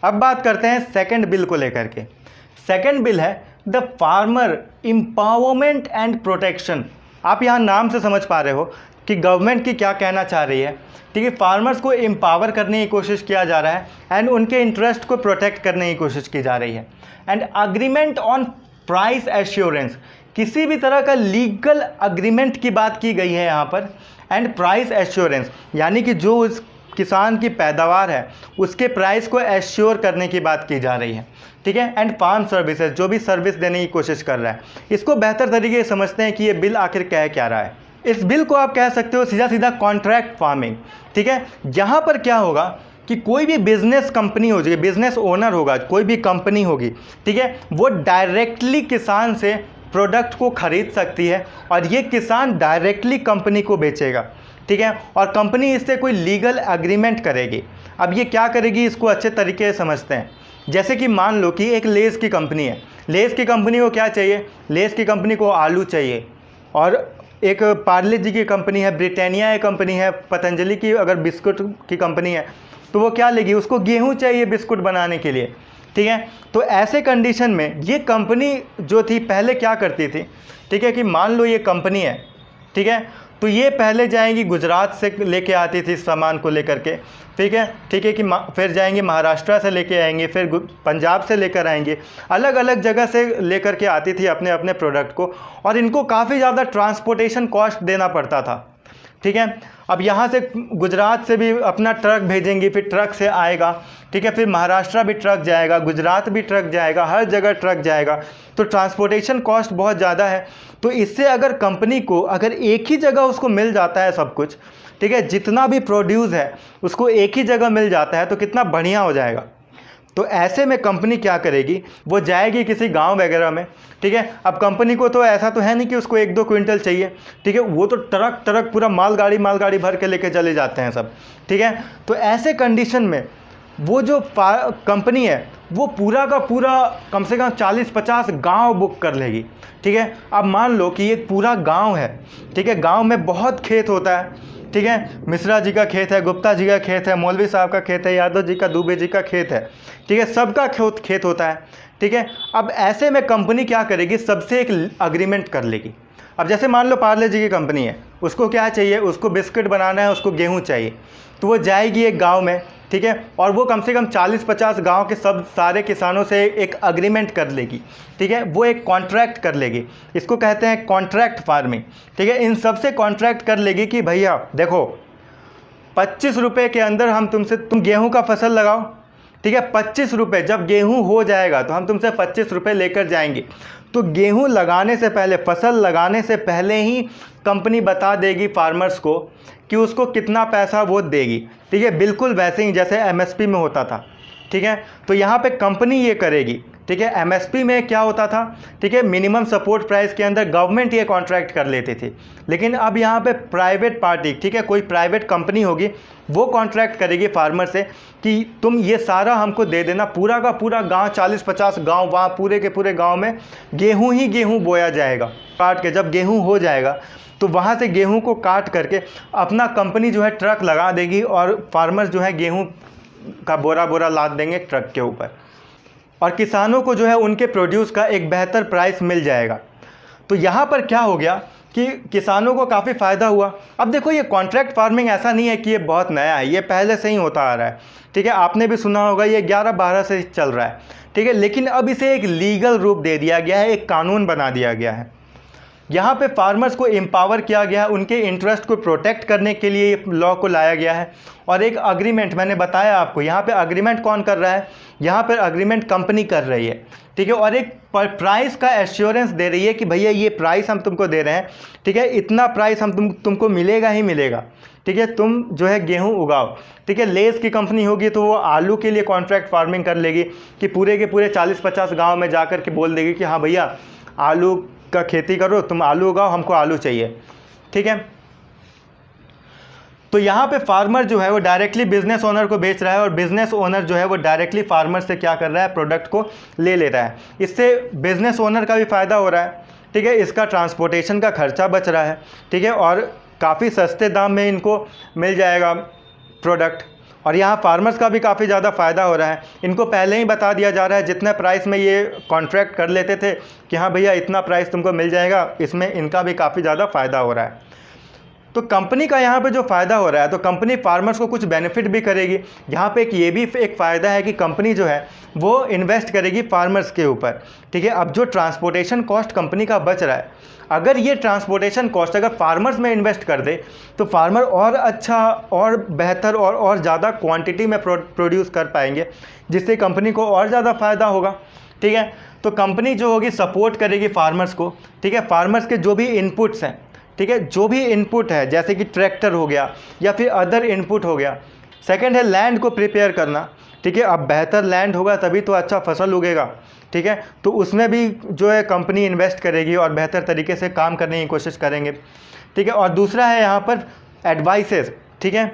अब बात करते हैं सेकंड बिल को लेकर के। सेकंड बिल है the farmer empowerment and protection. आप यहाँ नाम से समझ पा रहे हो कि गवर्नमेंट की क्या कहना चाह रही है। ठीक है, फार्मर्स को एम्पावर करने की कोशिश किया जा रहा है एंड उनके इंटरेस्ट को प्रोटेक्ट करने की कोशिश की जा रही है। And agreement on price assurance, किसी भी तरह का लीगल अग्रीमेंट की बात की गई है यहाँ पर। एंड प्राइस एश्योरेंस यानी कि जो उस किसान की पैदावार है उसके प्राइस को एश्योर करने की बात की जा रही है। ठीक है, एंड फार्म सर्विसेज, जो भी सर्विस देने की कोशिश कर रहा है। इसको बेहतर तरीके से समझते हैं कि ये बिल आखिर कह क्या रहा है। इस बिल को आप कह सकते हो सीधा सीधा कॉन्ट्रैक्ट फार्मिंग। ठीक है, यहाँ पर क्या होगा कि कोई भी बिजनेस कंपनी हो जाएगी, बिजनेस ओनर होगा, कोई भी कंपनी होगी, ठीक है, वो डायरेक्टली किसान से प्रोडक्ट को खरीद सकती है और ये किसान डायरेक्टली कंपनी को बेचेगा। ठीक है, और कंपनी इससे कोई लीगल एग्रीमेंट करेगी। अब ये क्या करेगी इसको अच्छे तरीके से समझते हैं। जैसे कि मान लो कि एक लेस की कंपनी है, लेस की कंपनी को क्या चाहिए, लेस की कंपनी को आलू चाहिए। और एक पार्ले जी की कंपनी है, ब्रिटानिया की कंपनी है, पतंजलि की अगर बिस्कुट की कंपनी है तो वो क्या लेगी, उसको गेहूं चाहिए बिस्कुट बनाने के लिए। ठीक है, तो ऐसे कंडीशन में ये कंपनी जो थी पहले क्या करती थी, ठीक है, कि मान लो ये कंपनी है, ठीक है, तो ये पहले जाएंगी गुजरात से लेके आती थी सामान को लेकर के। ठीक है कि फिर जाएंगे महाराष्ट्र से लेके आएंगे, फिर पंजाब से लेकर आएंगे, अलग अलग जगह से लेकर के आती थी अपने अपने प्रोडक्ट को। और इनको काफ़ी ज़्यादा ट्रांसपोर्टेशन कॉस्ट देना पड़ता था। ठीक है, अब यहाँ से गुजरात से भी अपना ट्रक भेजेंगी, फिर ट्रक से आएगा। ठीक है, फिर महाराष्ट्र भी ट्रक जाएगा, गुजरात भी ट्रक जाएगा, हर जगह ट्रक जाएगा, तो ट्रांसपोर्टेशन कॉस्ट बहुत ज़्यादा है। तो इससे अगर कंपनी को अगर एक ही जगह उसको मिल जाता है सब कुछ, ठीक है, जितना भी प्रोड्यूस है उसको एक ही जगह मिल जाता है तो कितना बढ़िया हो जाएगा। तो ऐसे में कंपनी क्या करेगी, वो जाएगी किसी गांव वगैरह में। ठीक है, अब कंपनी को तो ऐसा तो है नहीं कि उसको 1-2 क्विंटल चाहिए। ठीक है, वो तो ट्रक ट्रक पूरा मालगाड़ी भर के लेके चले जाते हैं सब। ठीक है, तो ऐसे कंडीशन में वो जो कंपनी है वो पूरा का पूरा कम से कम 40-50 गांव बुक कर लेगी। ठीक है, अब मान लो कि एक पूरा गांव है। ठीक है, गांव में बहुत खेत होता है। ठीक है, मिश्रा जी का खेत है, गुप्ता जी का खेत है, मौलवी साहब का खेत है, यादव जी का, दुबे जी का खेत है। ठीक है, सबका खेत होता है। ठीक है, अब ऐसे में कंपनी क्या करेगी, सबसे एक अग्रीमेंट कर लेगी। अब जैसे मान लो पार्ले जी की कंपनी है, उसको क्या चाहिए, उसको बिस्किट बनाना है, उसको गेहूं चाहिए, तो वो जाएगी एक गांव में। ठीक है, और वो कम से कम 40-50 गांव के सब सारे किसानों से एक अग्रीमेंट कर लेगी। ठीक है, वो एक कॉन्ट्रैक्ट कर लेगी, इसको कहते हैं कॉन्ट्रैक्ट फार्मिंग। ठीक है, इन सब से कॉन्ट्रैक्ट कर लेगी कि भैया देखो 25 रुपये के अंदर हम तुम गेहूं का फसल लगाओ। ठीक है, 25 रुपये, जब गेहूं हो जाएगा तो हम तुमसे 25 रुपये लेकर जाएंगे। तो गेहूं लगाने से पहले, फसल लगाने से पहले ही कंपनी बता देगी फार्मर्स को कि उसको कितना पैसा वो देगी। ठीक है, बिल्कुल वैसे ही जैसे एमएसपी में होता था। ठीक है, तो यहाँ पे कंपनी ये करेगी। ठीक है, एमएसपी में क्या होता था, ठीक है, मिनिमम सपोर्ट प्राइस के अंदर गवर्नमेंट ये कॉन्ट्रैक्ट कर लेती थी। लेकिन अब यहाँ पे प्राइवेट पार्टी, ठीक है, कोई प्राइवेट कंपनी होगी, वो कॉन्ट्रैक्ट करेगी फार्मर से कि तुम ये सारा हमको दे देना, पूरा का पूरा गांव, 40-50 गांव, वहाँ पूरे के पूरे गांव में गेहूं ही गेहूं बोया जाएगा। काट के जब गेहूं हो जाएगा तो वहाँ से गेहूं को काट करके अपना कंपनी जो है ट्रक लगा देगी और फार्मर्स जो है गेहूं का बोरा बोरा लाद देंगे ट्रक के ऊपर, और किसानों को जो है उनके प्रोड्यूस का एक बेहतर प्राइस मिल जाएगा। तो यहाँ पर क्या हो गया कि किसानों को काफ़ी फ़ायदा हुआ। अब देखो, ये कॉन्ट्रैक्ट फार्मिंग ऐसा नहीं है कि ये बहुत नया है, ये पहले से ही होता आ रहा है। ठीक है, आपने भी सुना होगा, ये 11-12 से चल रहा है। ठीक है, लेकिन अब इसे एक लीगल रूप दे दिया गया है, एक कानून बना दिया गया है। यहाँ पे फार्मर्स को एम्पावर किया गया है, उनके इंटरेस्ट को प्रोटेक्ट करने के लिए लॉ को लाया गया है। और एक अग्रीमेंट, मैंने बताया आपको, यहाँ पे अग्रीमेंट कौन कर रहा है, यहाँ पर अग्रीमेंट कंपनी कर रही है। ठीक है, और एक प्राइस का एश्योरेंस दे रही है कि भैया ये प्राइस हम तुमको दे रहे हैं। ठीक है, इतना प्राइस हम तुमको मिलेगा ही मिलेगा। ठीक है, तुम जो है गेहूं उगाओ। ठीक है, लेस की कंपनी होगी तो वो आलू के लिए कॉन्ट्रैक्ट फार्मिंग कर लेगी कि पूरे के पूरे 40-50 गाँव में जा कर के बोल देगी कि हाँ भैया आलू का खेती करो, तुम आलू उगाओ, हमको आलू चाहिए। ठीक है, तो यहाँ पे फार्मर जो है वो डायरेक्टली बिजनेस ओनर को बेच रहा है और बिजनेस ओनर जो है वो डायरेक्टली फार्मर से क्या कर रहा है, प्रोडक्ट को ले रहा है। इससे बिजनेस ओनर का भी फ़ायदा हो रहा है। ठीक है, इसका ट्रांसपोर्टेशन का खर्चा बच रहा है। ठीक है, और काफ़ी सस्ते दाम में इनको मिल जाएगा प्रोडक्ट। और यहाँ फार्मर्स का भी काफ़ी ज़्यादा फ़ायदा हो रहा है। इनको पहले ही बता दिया जा रहा है, जितने प्राइस में ये कॉन्ट्रैक्ट कर लेते थे कि हाँ भैया इतना प्राइस तुमको मिल जाएगा, इसमें इनका भी काफ़ी ज़्यादा फ़ायदा हो रहा है। तो कंपनी का यहाँ पे जो फ़ायदा हो रहा है, तो कंपनी फार्मर्स को कुछ बेनिफिट भी करेगी। यहाँ पे ये भी एक फ़ायदा है कि कंपनी जो है वो इन्वेस्ट करेगी फार्मर्स के ऊपर, ठीक है। अब जो ट्रांसपोर्टेशन कॉस्ट कंपनी का बच रहा है, अगर ये ट्रांसपोर्टेशन कॉस्ट अगर फार्मर्स में इन्वेस्ट कर दे तो फार्मर और अच्छा और बेहतर और ज़्यादा क्वांटिटी में प्रोड्यूस कर पाएंगे, जिससे कंपनी को और ज़्यादा फ़ायदा होगा, ठीक है। तो कंपनी जो होगी सपोर्ट करेगी फार्मर्स को, ठीक है। फार्मर्स के जो भी इनपुट्स हैं, ठीक है, जो भी इनपुट है जैसे कि ट्रैक्टर हो गया या फिर अदर इनपुट हो गया। सेकंड है लैंड को प्रिपेयर करना, ठीक है। अब बेहतर लैंड होगा तभी तो अच्छा फसल उगेगा, ठीक है। तो उसमें भी जो है कंपनी इन्वेस्ट करेगी और बेहतर तरीके से काम करने की कोशिश करेंगे, ठीक है। और दूसरा है यहाँ पर एडवाइसेस, ठीक है।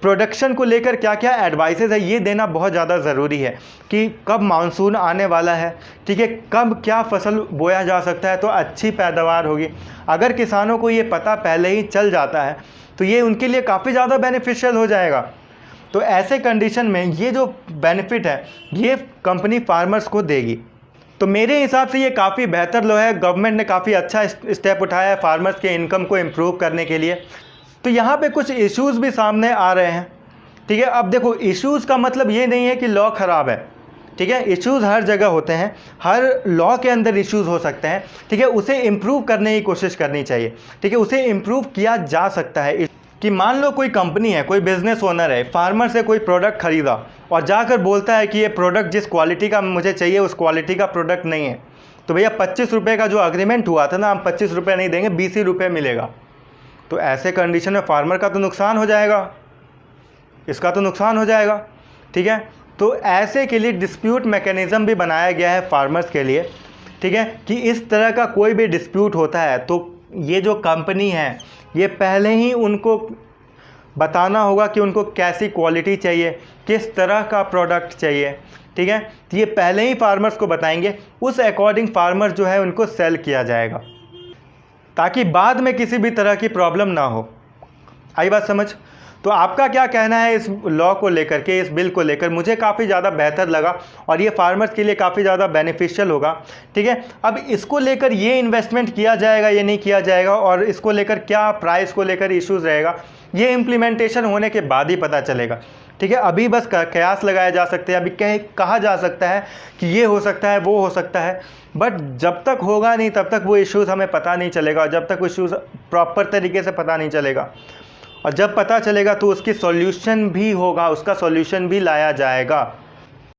प्रोडक्शन को लेकर क्या क्या एडवाइसेस है ये देना बहुत ज़्यादा ज़रूरी है कि कब मानसून आने वाला है, ठीक है, कब क्या फसल बोया जा सकता है तो अच्छी पैदावार होगी। अगर किसानों को ये पता पहले ही चल जाता है तो ये उनके लिए काफ़ी ज़्यादा बेनिफिशियल हो जाएगा। तो ऐसे कंडीशन में ये जो बेनिफिट है ये कंपनी फार्मर्स को देगी। तो मेरे हिसाब से ये काफ़ी बेहतर लो है, गवर्नमेंट ने काफ़ी अच्छा स्टेप उठाया है फार्मर्स के इनकम को इम्प्रूव करने के लिए। तो यहाँ पे कुछ इश्यूज़ भी सामने आ रहे हैं, ठीक है। अब देखो इश्यूज़ का मतलब ये नहीं है कि लॉ ख़राब है, ठीक है। इश्यूज़ हर जगह होते हैं, हर लॉ के अंदर इश्यूज़ हो सकते हैं, ठीक है। उसे इम्प्रूव करने की कोशिश करनी चाहिए, ठीक है। उसे इम्प्रूव किया जा सकता है कि मान लो कोई कंपनी है, कोई बिज़नेस ओनर है, फार्मर से कोई प्रोडक्ट ख़रीदा और जाकर बोलता है कि ये प्रोडक्ट जिस क्वालिटी का मुझे चाहिए उस क्वालिटी का प्रोडक्ट नहीं है, तो भैया 25 रुपये का जो अग्रीमेंट हुआ था ना, हम 25 रुपये नहीं देंगे, 20 ही रुपये मिलेगा। तो ऐसे कंडीशन में फार्मर का तो नुकसान हो जाएगा, इसका तो नुकसान हो जाएगा, ठीक है। तो ऐसे के लिए डिस्प्यूट मैकेनिज़्म भी बनाया गया है फार्मर्स के लिए, ठीक है, कि इस तरह का कोई भी डिस्प्यूट होता है तो ये जो कंपनी है ये पहले ही उनको बताना होगा कि उनको कैसी क्वालिटी चाहिए, किस तरह का प्रोडक्ट चाहिए, ठीक है। तो ये पहले ही फार्मर्स को बताएंगे, उस अकॉर्डिंग फार्मर जो है उनको सेल किया जाएगा ताकि बाद में किसी भी तरह की प्रॉब्लम ना हो। आई बात समझ? तो आपका क्या कहना है इस लॉ को लेकर के, इस बिल को लेकर? मुझे काफ़ी ज़्यादा बेहतर लगा और ये फार्मर्स के लिए काफ़ी ज़्यादा बेनिफिशियल होगा, ठीक है। अब इसको लेकर ये इन्वेस्टमेंट किया जाएगा ये नहीं किया जाएगा और इसको लेकर क्या प्राइस को लेकर इश्यूज़ रहेगा, ये इम्प्लीमेंटेशन होने के बाद ही पता चलेगा, ठीक है। अभी बस कयास लगाए जा सकते हैं, अभी कहा जा सकता है कि ये हो सकता है वो हो सकता है, बट जब तक होगा नहीं तब तक वो इश्यूज़ हमें पता नहीं चलेगा, जब तक वो इश्यूज़ प्रॉपर तरीके से पता नहीं चलेगा। और जब पता चलेगा तो उसकी सॉल्यूशन भी होगा, उसका सॉल्यूशन भी लाया जाएगा।